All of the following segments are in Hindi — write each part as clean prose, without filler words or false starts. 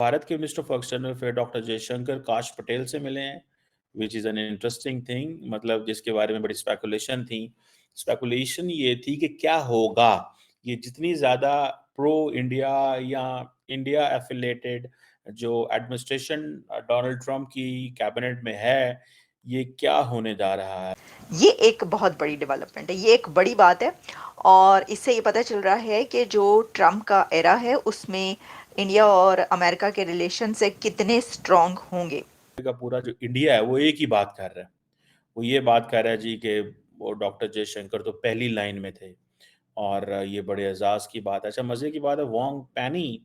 भारत के minister of external affair doctor Jaishankar काश पटेल से मिले हैं, which is an interesting thing. मतलब जिसके बारे में बड़ी स्पेकुलेशन थी। स्पेकुलेशन ये थी कि क्या होगा, ये जितनी ज़्यादा प्रो इंडिया या इंडिया एफिलेटेड जो एडमिनिस्ट्रेशन डोनाल्ड ट्रंप की कैबिनेट में है, ये क्या होने जा रहा है। ये एक बहुत बड़ी डेवलपमेंट है, ये एक बड़ी बात है और इससे ये पता चल रहा है कि जो ट्रम्प का एरा है उसमें इंडिया और अमेरिका के रिलेशन से कितने स्ट्रॉन्ग होंगे। का पूरा जो इंडिया है वो एक ही बात कर रहा है। वो ये बात कर रहा है जी कि वो डॉक्टर जयशंकर तो पहली लाइन में थे और ये बड़े एजाज़ की बात है। अच्छा, मज़े की बात है, वोंग पैनी,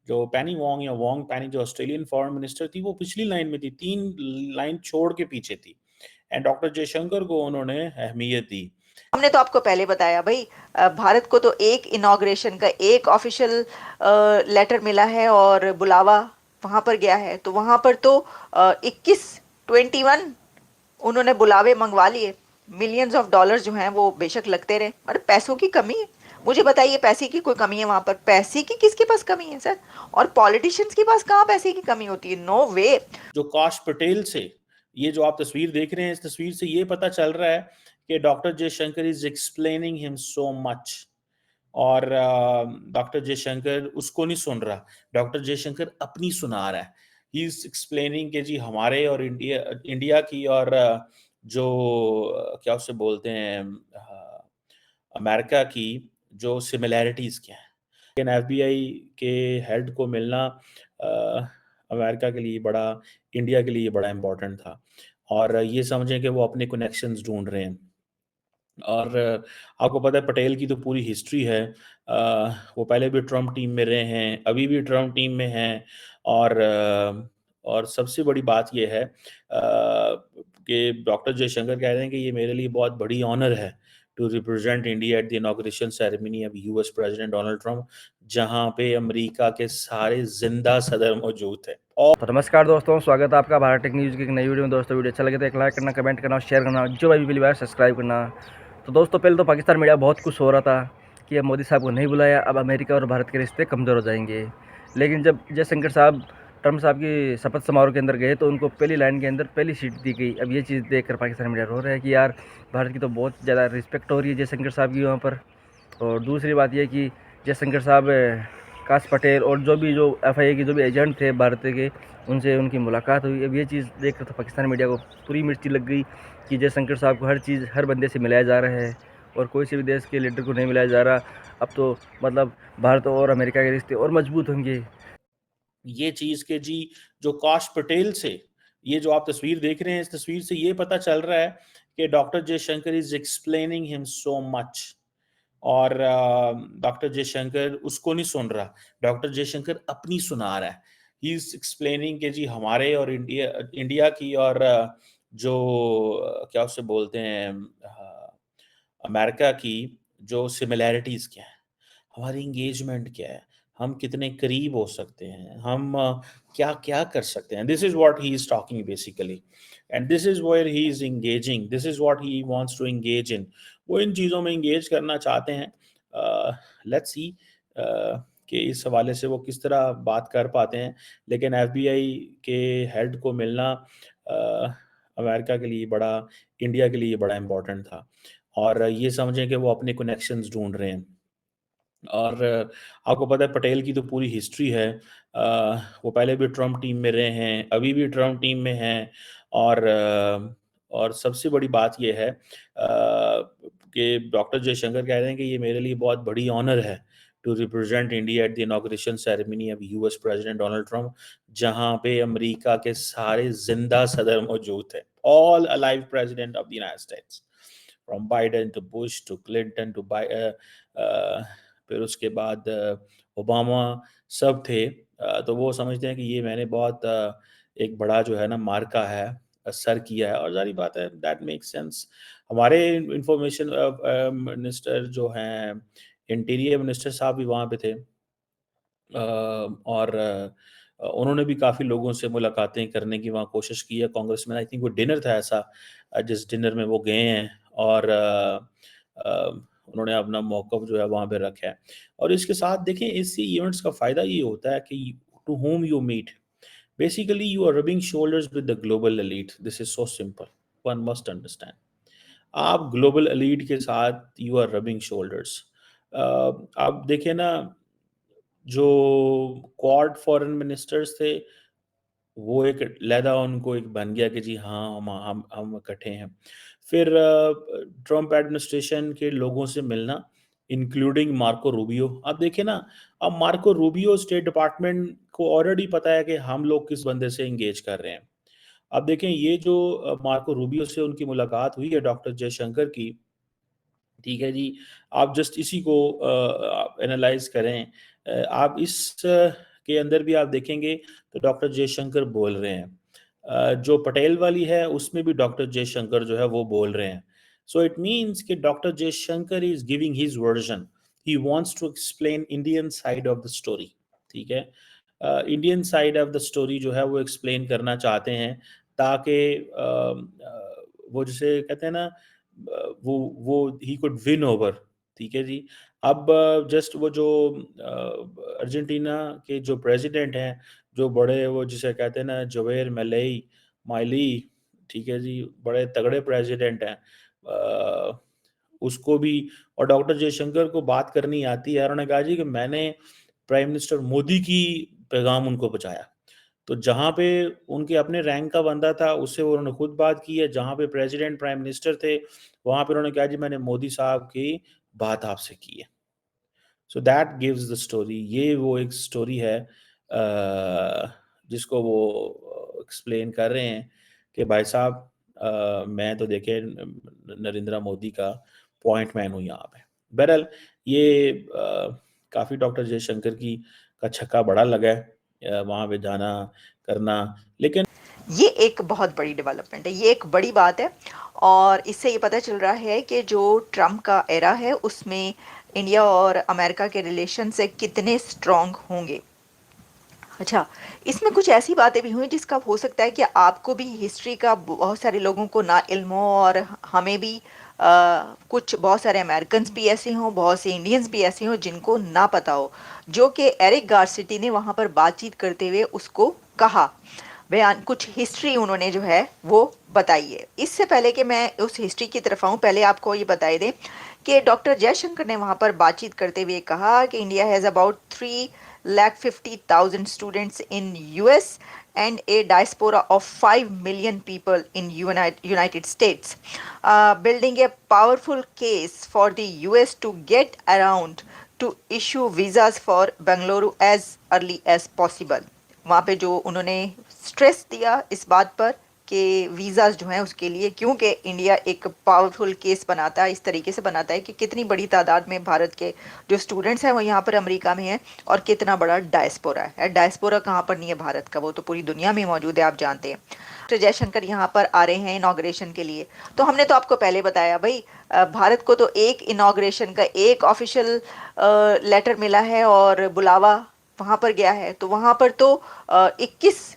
जो पेनी वोंग या वोंग पैनी जो ऑस्ट्रेलियन फॉरेन मिनिस्टर थी, वो पिछली लाइन में थी, 3 लाइन छोड़ के पीछे थी एंड डॉक्टर जयशंकर को उन्होंने अहमियत दी। हमने तो आपको पहले बताया भाई, भारत को तो एक इनॉग्रेशन का एक ऑफिशियल लेटर मिला है और बुलावा वहां पर गया है, तो वहां पर तो 21 उन्होंने बुलावे मंगवा लिए। मिलियंस ऑफ डॉलर्स जो हैं वो बेशक लगते रहे, पर पैसों की कमी है। मुझे बताइए, पैसे की कोई कमी है वहां पर? पैसे की किसके पास कमी है सर? और पॉलिटिशियंस के पास कहाँ पैसे की कमी होती है? नो वे। जो काश पटेल से, ये जो आप तस्वीर देख रहे हैं, इस तस्वीर से ये पता चल रहा है कि doctor Jaishankar is explaining him so much और डॉक्टर जयशंकर उसको नहीं सुन रहा, डॉक्टर जयशंकर अपनी सुना रहा है। ही इज एक्सप्लेनिंग कि जी हमारे और इंडिया इंडिया की और जो क्या उसे बोलते हैं, अमेरिका की जो सिमिलैरिटीज़ क्या हैं। लेकिन एफबीआई के हेड को मिलना अमेरिका के लिए बड़ा, इंडिया के लिए बड़ा इम्पोर्टेंट था और ये समझें कि वो अपने कनेक्शंस ढूंढ रहे हैं। और आपको पता है पटेल की तो पूरी हिस्ट्री है। वो पहले भी ट्रम्प टीम में रहे हैं, अभी भी ट्रम्प टीम में हैं और और सबसे बड़ी बात ये है कि डॉक्टर जयशंकर कह रहे हैं कि ये मेरे लिए बहुत बड़ी ऑनर है to represent India at the inauguration ceremony of US president Donald Trump, जहां पे अमेरिका के सारे जिंदा सदर मौजूद थे। और तो नमस्कार दोस्तों, स्वागत है आपका भारत टेक न्यूज़ की एक नई वीडियो में। दोस्तों वीडियो अच्छा लगे तो एक लाइक करना, कमेंट करना, शेयर करना, जो भाई पहली बार सब्सक्राइब करना। तो दोस्तों पहले तो पाकिस्तान मीडिया बहुत कुछ हो रहा था कि अब मोदी साहब को नहीं बुलाया, अब अमेरिका और भारत के रिश्ते कमज़ोर हो जाएंगे। लेकिन जब जयशंकर साहब ट्रम्प साहब की शपथ समारोह के अंदर गए तो उनको पहली लाइन के अंदर पहली सीट दी गई। अब ये चीज़ देख कर पाकिस्तान मीडिया रो रहा है कि यार भारत की तो बहुत ज़्यादा रिस्पेक्ट हो रही है जयशंकर साहब की वहाँ पर। और दूसरी बात यह कि जयशंकर साहब काश पटेल और जो एफआईए के जो भी एजेंट थे भारत के, उनसे उनकी मुलाकात हुई। अब ये चीज़ देख कर तो पाकिस्तान मीडिया को पूरी मिर्ची लग गई कि जयशंकर साहब को हर चीज़ हर बंदे से मिलाया जा रहा है और कोई से भी देश के लीडर को नहीं मिलाया जा रहा। अब तो मतलब भारत और अमेरिका के रिश्ते और मजबूत होंगे। ये चीज़ के जी जो काश पटेल से, ये जो आप तस्वीर देख रहे हैं, इस तस्वीर से ये पता चल रहा है कि doctor Jaishankar is explaining him so much और डॉक्टर जयशंकर उसको नहीं सुन रहा, डॉक्टर जयशंकर अपनी सुना रहा है। ही इज एक्सप्लेनिंग कि जी हमारे और इंडिया इंडिया की और जो क्या उसे बोलते हैं, अमेरिका की जो सिमिलैरिटीज़ क्या हैं, हमारी एंगेजमेंट क्या है, हम कितने करीब हो सकते हैं, हम क्या-क्या कर सकते हैं। This is what he is talking basically and this is where he is engaging, this is what he wants to engage in. वो इन चीज़ों में एंगेज करना चाहते हैं। लेट्स सी कि इस हवाले से वो किस तरह बात कर पाते हैं। लेकिन एफबीआई के हेड को मिलना अमेरिका के लिए बड़ा, इंडिया के लिए बड़ा इम्पोर्टेंट था और ये समझें कि वो अपने कनेक्शंस ढूँढ रहे हैं। और आपको पता है पटेल की तो पूरी हिस्ट्री है। वो पहले भी ट्रम्प टीम में रहे हैं, अभी भी ट्रम्प टीम में हैं और और सबसे बड़ी बात ये है कि डॉक्टर जयशंकर कह रहे हैं कि ये मेरे लिए बहुत बड़ी ऑनर है to represent India at the inauguration ceremony of US president Donald Trump, जहां पे अमेरिका के सारे जिंदा सदर मौजूद थे, all alive president of the United States, from Biden to Bush to Clinton to फिर उसके बाद ओबामा, सब थे। तो वो समझते हैं कि ये मैंने बहुत एक बड़ा जो है ना मार्का है, सर किया है और ज़ाहिर बात है दैट मेक्स सेंस। हमारे इंफॉर्मेशन मिनिस्टर जो हैं, इंटीरियर मिनिस्टर साहब भी वहाँ पे थे और उन्होंने भी काफ़ी लोगों से मुलाकातें करने की वहाँ कोशिश की है। कांग्रेस में आई थिंक वो डिनर था ऐसा, जिस डिनर में वो गए हैं और उन्होंने अपना मौक़िफ़ जो है वहाँ पे रखा है। और इसके साथ देखें, इससे इवेंट्स का फ़ायदा ये होता है कि to whom you meet. Basically, you are rubbing shoulders with the global elite. This is so simple. One must understand. आप ग्लोबल एलीट के साथ यू आर रबिंग शोल्डर्स। आप देखें ना, जो क्वाड फॉरेन मिनिस्टर्स थे, वो एक लहदा उनको एक बन गया कि जी हाँ, हम इकट्ठे हैं। फिर ट्रम्प एडमिनिस्ट्रेशन के लोगों से मिलना, इंक्लूडिंग मार्को रूबियो। आप देखें ना, अब मार्को रूबियो स्टेट डिपार्टमेंट को ऑलरेडी पता है कि हम लोग किस बंदे से एंगेज कर रहे हैं। अब देखें, ये जो मार्को रूबियो से उनकी मुलाकात हुई है डॉक्टर जयशंकर की, ठीक है जी, आप जस्ट इसी को एनालाइज करें। आप इस के अंदर भी आप देखेंगे तो डॉक्टर जयशंकर बोल रहे हैं। जो पटेल वाली है उसमें भी डॉक्टर जयशंकर जो है वो बोल रहे हैं। सो इट मीन्स कि doctor Jaishankar is giving his version. He wants to explain Indian side of the story. ठीक है, Indian side of the story जो है वो एक्सप्लेन करना चाहते हैं, ताकि वो जिसे कहते हैं ना, वो ही कुड विन ओवर। ठीक है जी। अब जस्ट वो जो अर्जेंटीना के जो प्रेसिडेंट हैं, जो बड़े वो जिसे कहते हैं ना जवेर मलई माइली, ठीक है जी, बड़े तगड़े प्रेसिडेंट हैं। उसको भी और डॉक्टर जयशंकर को बात करनी आती है। उन्होंने कहा जी कि मैंने प्राइम मिनिस्टर मोदी की पैगाम उनको पहुंचाया। तो जहाँ पे उनके अपने रैंक का बंदा था उससे उन्होंने खुद बात की है, जहाँ पे प्रेसिडेंट प्राइम मिनिस्टर थे वहाँ पे उन्होंने कहा जी मैंने मोदी साहब की बात आपसे की है। So that gives the story. ये वो एक स्टोरी है जिसको वो एक्सप्लेन कर रहे हैं कि भाई साहब, मैं तो देखे नरेंद्र मोदी का पॉइंट मैन हूँ यहाँ पे। बहरहाल ये काफ़ी डॉक्टर जयशंकर की का छक्का बड़ा लगा है वहाँ पे जाना करना। लेकिन ये एक बहुत बड़ी डेवलपमेंट है, ये एक बड़ी बात है, और इससे ये पता चल रहा है कि जो ट्रम्प का एरा है उसमें इंडिया और अमेरिका के रिलेशन से कितने स्ट्रॉन्ग होंगे। अच्छा, इसमें कुछ ऐसी बातें भी हुई जिसका हो सकता है कि आपको भी हिस्ट्री का बहुत सारे लोगों को ना इल्म हो, और हमें भी कुछ बहुत सारे अमेरिकन्स भी ऐसे हों, बहुत से इंडियंस भी ऐसे हों जिनको ना पता हो, जो कि एरिक गारसिटी ने वहाँ पर बातचीत करते हुए उसको कहा, बयान, कुछ हिस्ट्री उन्होंने जो है वो बताई है। इससे पहले कि मैं उस हिस्ट्री की तरफ आऊँ, पहले आपको ये बताई दें कि डॉक्टर जयशंकर ने वहाँ पर बातचीत करते हुए कहा कि India has about 3,50,000 students in US and a diaspora of 5 million people in United States, building a powerful case for the US to get around to issue visas for Bengaluru as early as possible। वहाँ पे जो उन्होंने स्ट्रेस दिया इस बात पर कि वीज़ाज़ जो हैं उसके लिए, क्योंकि इंडिया एक पावरफुल केस बनाता है, इस तरीके से बनाता है कि कितनी बड़ी तादाद में भारत के जो स्टूडेंट्स हैं वो यहाँ पर अमेरिका में हैं, और कितना बड़ा डायस्पोरा है। डायस्पोरा कहाँ पर नहीं है भारत का, वो तो पूरी दुनिया में मौजूद है, आप जानते हैं। तो जयशंकर यहाँ पर आ रहे हैं इनाग्रेशन के लिए। तो हमने तो आपको पहले बताया भाई, भारत को तो एक इनाग्रेशन का एक ऑफिशियल लेटर मिला है और बुलावा वहाँ पर गया है। तो वहाँ पर तो 21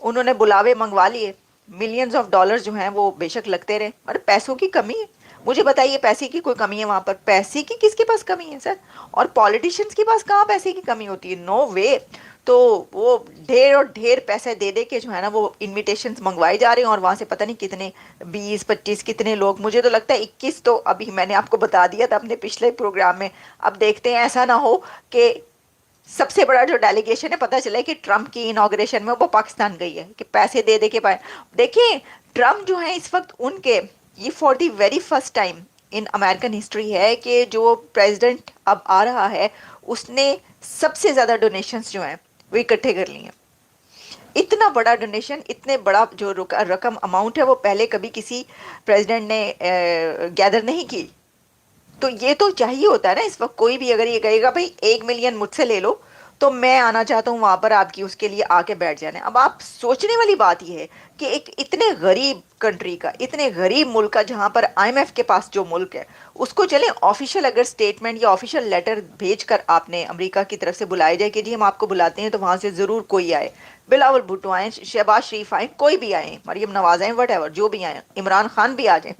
उन्होंने बुलावे मंगवा लिए। मिलियंस ऑफ डॉलर्स जो हैं वो बेशक लगते रहे, और पैसों की कमी है। मुझे बताइए, पैसे की कोई कमी है वहाँ पर? पैसे की किसके पास कमी है सर? और पॉलिटिशियंस के पास कहाँ पैसे की कमी होती है? नो वे। तो वो ढेर और ढेर पैसे दे दे के जो है ना वो इनविटेशंस मंगवाए जा रहे हैं, और वहाँ से पता नहीं कितने 20-25 कितने लोग, मुझे तो लगता है 21 तो अभी मैंने आपको बता दिया था अपने पिछले प्रोग्राम में। अब देखते हैं ऐसा ना हो कि सबसे बड़ा जो डेलीगेशन है, पता चला कि ट्रम्प की इनाग्रेशन में वो पाकिस्तान गई है कि पैसे दे दे के पाए। देखिए, ट्रम्प जो है इस वक्त उनके, ये for the very first time in American history है कि जो प्रेसिडेंट अब आ रहा है उसने सबसे ज़्यादा डोनेशंस जो हैं वो इकट्ठे कर लिए हैं। इतना बड़ा डोनेशन, इतने बड़ा जो रकम अमाउंट है वो पहले कभी किसी प्रेसिडेंट ने गैदर नहीं की। तो ये तो चाहिए होता है ना इस वक्त। कोई भी अगर ये कहेगा भाई 1 मिलियन मुझसे ले लो तो मैं आना चाहता हूँ वहाँ पर आपकी, उसके लिए आके बैठ जाने। अब आप सोचने वाली बात ये है कि एक इतने गरीब कंट्री का, इतने गरीब मुल्क का, जहाँ पर IMF के पास जो मुल्क है उसको चले ऑफिशियल अगर स्टेटमेंट या ऑफिशियल लेटर भेज कर आपने अमेरिका की तरफ से बुलाया जाए कि जी हम आपको बुलाते हैं, तो वहाँ से ज़रूर कोई आए। बिलावल भुट्टो आए, शहबाज शरीफ आए, कोई भी आए, मरियम नवाज आए, वट एवर, जो भी आए, इमरान खान भी आ जाए।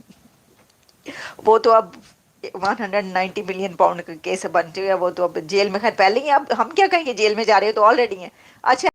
वो तो अब 190 मिलियन पाउंड का केस बन चुका है, वो तो अब जेल में, खैर पहले ही, अब हम क्या कहेंगे, जेल में जा रहे हो तो ऑलरेडी है। अच्छा